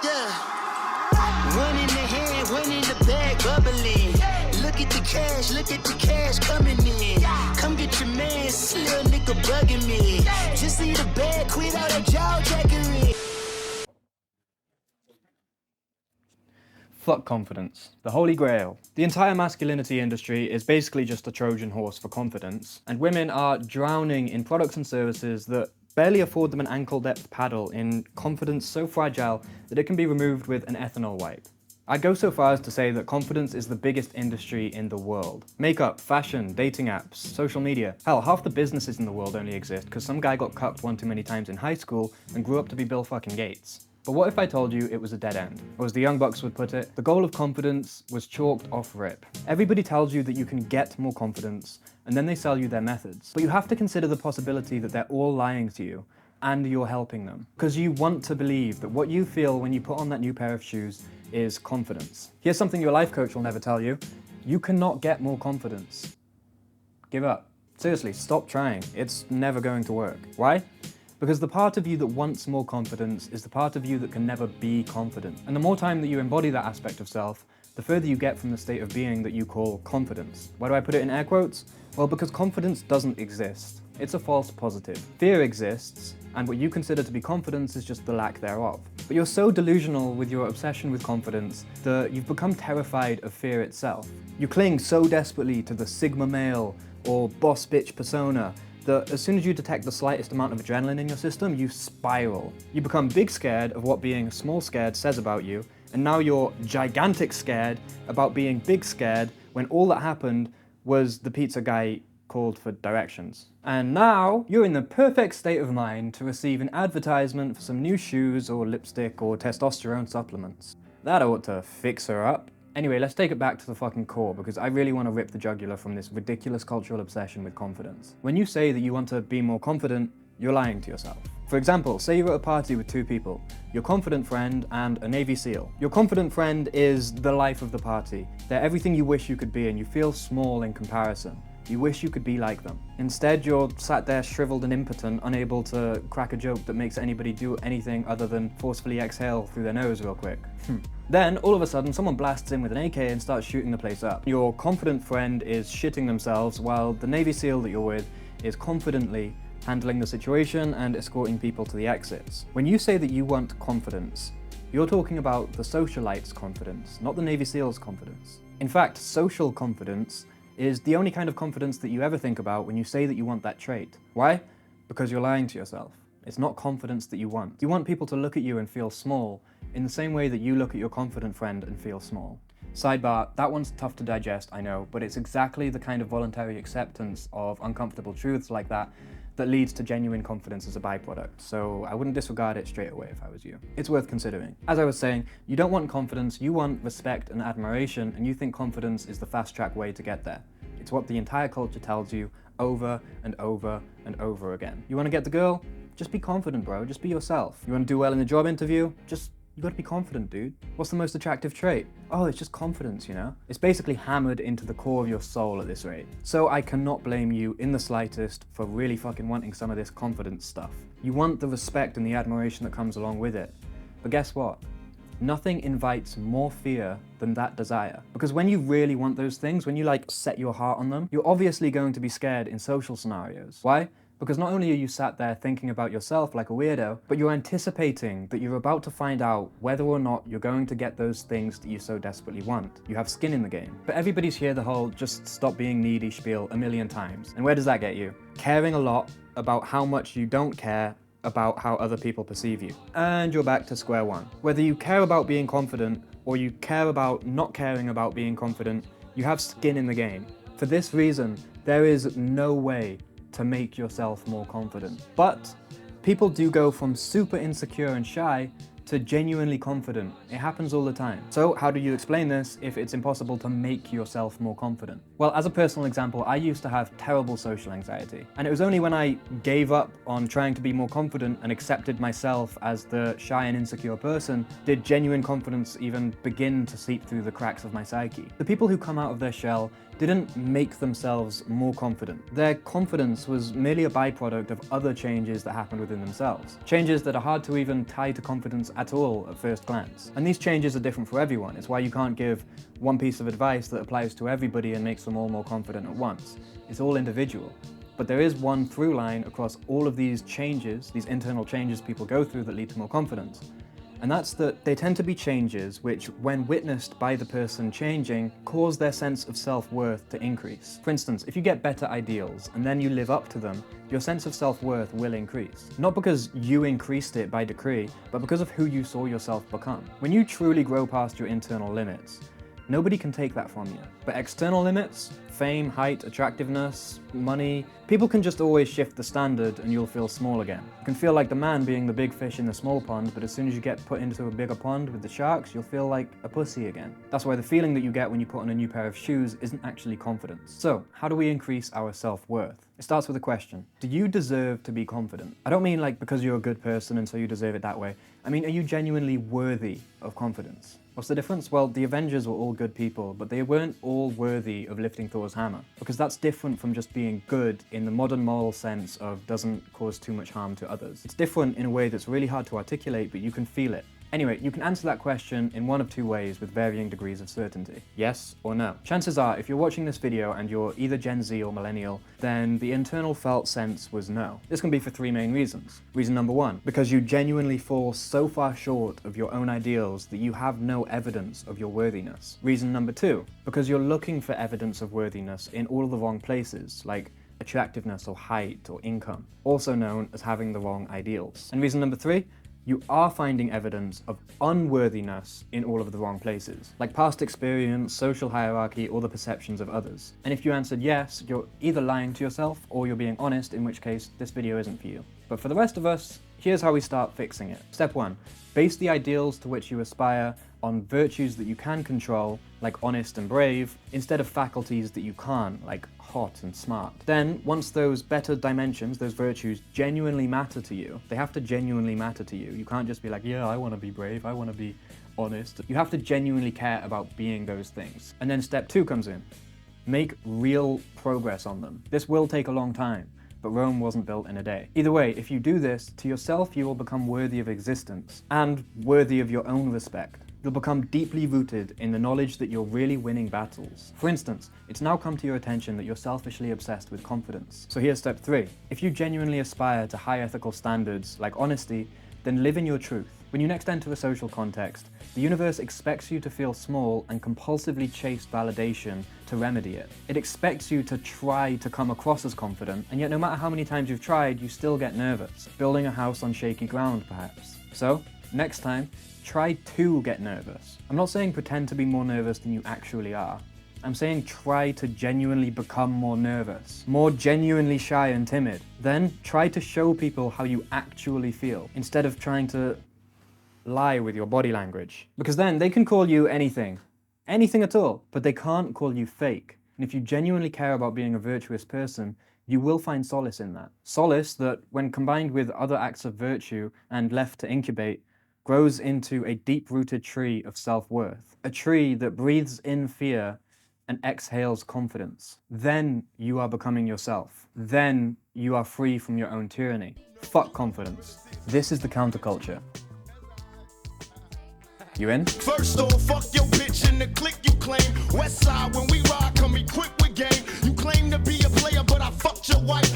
Yeah. One in the hand, one in the bag, bubbly. Look at the cash coming in. Come get your man, this little nigga bugging me. Just see the bag, quit all that jaw jackery. Fuck confidence. The holy grail. The entire masculinity industry is basically just a Trojan horse for confidence, and women are drowning in products and services that barely afford them an ankle-depth paddle in confidence so fragile that it can be removed with an ethanol wipe. I'd go so far as to say that confidence is the biggest industry in the world. Makeup, fashion, dating apps, social media. Hell, half the businesses in the world only exist because some guy got cucked one too many times in high school and grew up to be Bill fucking Gates. But what if I told you it was a dead end? Or as the Young Bucks would put it, the goal of confidence was chalked off rip. Everybody tells you that you can get more confidence, and then they sell you their methods. But you have to consider the possibility that they're all lying to you, and you're helping them. Because you want to believe that what you feel when you put on that new pair of shoes is confidence. Here's something your life coach will never tell you. You cannot get more confidence. Give up. Seriously, stop trying. It's never going to work. Why? Because the part of you that wants more confidence is the part of you that can never be confident. And the more time that you embody that aspect of self, the further you get from the state of being that you call confidence. Why do I put it in air quotes? Well, because confidence doesn't exist. It's a false positive. Fear exists, and what you consider to be confidence is just the lack thereof. But you're so delusional with your obsession with confidence that you've become terrified of fear itself. You cling so desperately to the Sigma male or boss bitch persona that as soon as you detect the slightest amount of adrenaline in your system, you spiral. You become big scared of what being small scared says about you, and now you're gigantic scared about being big scared when all that happened was the pizza guy called for directions. And now you're in the perfect state of mind to receive an advertisement for some new shoes or lipstick or testosterone supplements. That ought to fix her up. Anyway, let's take it back to the fucking core, because I really want to rip the jugular from this ridiculous cultural obsession with confidence. When you say that you want to be more confident, you're lying to yourself. For example, say you're at a party with two people, your confident friend and a Navy SEAL. Your confident friend is the life of the party. They're everything you wish you could be, and you feel small in comparison. You wish you could be like them. Instead, you're sat there shriveled and impotent, unable to crack a joke that makes anybody do anything other than forcefully exhale through their nose real quick. Then, all of a sudden, someone blasts in with an AK and starts shooting the place up. Your confident friend is shitting themselves, while the Navy SEAL that you're with is confidently handling the situation and escorting people to the exits. When you say that you want confidence, you're talking about the socialite's confidence, not the Navy SEAL's confidence. In fact, social confidence is the only kind of confidence that you ever think about when you say that you want that trait. Why? Because you're lying to yourself. It's not confidence that you want. You want people to look at you and feel small in the same way that you look at your confident friend and feel small. Sidebar, that one's tough to digest, I know, but it's exactly the kind of voluntary acceptance of uncomfortable truths like that that leads to genuine confidence as a byproduct, so I wouldn't disregard it straight away if I was you. It's worth considering. As I was saying, you don't want confidence, you want respect and admiration, and you think confidence is the fast-track way to get there. It's what the entire culture tells you over and over and over again. You want to get the girl? Just be confident, bro. Just be yourself. You want to do well in the job interview? You gotta be confident, dude. What's the most attractive trait? Oh, it's just confidence, you know? It's basically hammered into the core of your soul at this rate. So I cannot blame you in the slightest for really fucking wanting some of this confidence stuff. You want the respect and the admiration that comes along with it. But guess what? Nothing invites more fear than that desire. Because when you really want those things, when you set your heart on them, you're obviously going to be scared in social scenarios. Why? Because not only are you sat there thinking about yourself like a weirdo, but you're anticipating that you're about to find out whether or not you're going to get those things that you so desperately want. You have skin in the game. But everybody's heard the whole just stop being needy spiel a million times. And where does that get you? Caring a lot about how much you don't care about how other people perceive you. And you're back to square one. Whether you care about being confident or you care about not caring about being confident, you have skin in the game. For this reason, there is no way to make yourself more confident. But people do go from super insecure and shy to genuinely confident. It happens all the time. So how do you explain this if it's impossible to make yourself more confident? Well, as a personal example, I used to have terrible social anxiety. And it was only when I gave up on trying to be more confident and accepted myself as the shy and insecure person did genuine confidence even begin to seep through the cracks of my psyche. The people who come out of their shell didn't make themselves more confident. Their confidence was merely a byproduct of other changes that happened within themselves. Changes that are hard to even tie to confidence confidence at all at first glance. And these changes are different for everyone. It's why you can't give one piece of advice that applies to everybody and makes them all more confident at once. It's all individual. But there is one through line across all of these changes, these internal changes people go through that lead to more confidence. And that's that they tend to be changes which, when witnessed by the person changing, cause their sense of self-worth to increase. For instance, if you get better ideals and then you live up to them, your sense of self-worth will increase. Not because you increased it by decree, but because of who you saw yourself become. When you truly grow past your internal limits, nobody can take that from you. But external limits, fame, height, attractiveness, money, people can just always shift the standard and you'll feel small again. You can feel like the man being the big fish in the small pond, but as soon as you get put into a bigger pond with the sharks, you'll feel like a pussy again. That's why the feeling that you get when you put on a new pair of shoes isn't actually confidence. So, how do we increase our self-worth? It starts with a question. Do you deserve to be confident? I don't mean like because you're a good person and so you deserve it that way. I mean, are you genuinely worthy of confidence? What's the difference? Well, the Avengers were all good people, but they weren't all worthy of lifting Thor's hammer. Because that's different from just being good in the modern moral sense of doesn't cause too much harm to others. It's different in a way that's really hard to articulate, but you can feel it. Anyway, you can answer that question in one of two ways with varying degrees of certainty. Yes or no. Chances are, if you're watching this video and you're either Gen Z or millennial, then the internal felt sense was no. This can be for three main reasons. Reason number one, because you genuinely fall so far short of your own ideals that you have no evidence of your worthiness. Reason number two, because you're looking for evidence of worthiness in all the wrong places, like attractiveness or height or income, also known as having the wrong ideals. And reason number three, you are finding evidence of unworthiness in all of the wrong places, like past experience, social hierarchy, or the perceptions of others. And if you answered yes, you're either lying to yourself or you're being honest, in which case this video isn't for you. But for the rest of us, here's how we start fixing it. Step one, base the ideals to which you aspire on virtues that you can control, like honest and brave, instead of faculties that you can't, like hot and smart. Then, once those better dimensions, those virtues, genuinely matter to you, they have to genuinely matter to you. You can't just be like, yeah, I want to be brave, I want to be honest. You have to genuinely care about being those things. And then step two comes in. Make real progress on them. This will take a long time, but Rome wasn't built in a day. Either way, if you do this, to yourself you will become worthy of existence, and worthy of your own respect. You'll become deeply rooted in the knowledge that you're really winning battles. For instance, it's now come to your attention that you're selfishly obsessed with confidence. So here's step three. If you genuinely aspire to high ethical standards like honesty, then live in your truth. When you next enter a social context, the universe expects you to feel small and compulsively chase validation to remedy it. It expects you to try to come across as confident, and yet no matter how many times you've tried, you still get nervous, building a house on shaky ground perhaps. So, next time, try to get nervous. I'm not saying pretend to be more nervous than you actually are. I'm saying try to genuinely become more nervous, more genuinely shy and timid. Then try to show people how you actually feel, instead of trying to lie with your body language. Because then they can call you anything at all, but they can't call you fake. And if you genuinely care about being a virtuous person, you will find solace in that. Solace that, when combined with other acts of virtue and left to incubate, grows into a deep-rooted tree of self-worth. A tree that breathes in fear and exhales confidence. Then you are becoming yourself. Then you are free from your own tyranny. Fuck confidence. This is the counterculture. You in? First off, fuck your bitch and the clique you claim. West side, when we ride, come equipped with game. You claim to be a player, but I fucked your wife.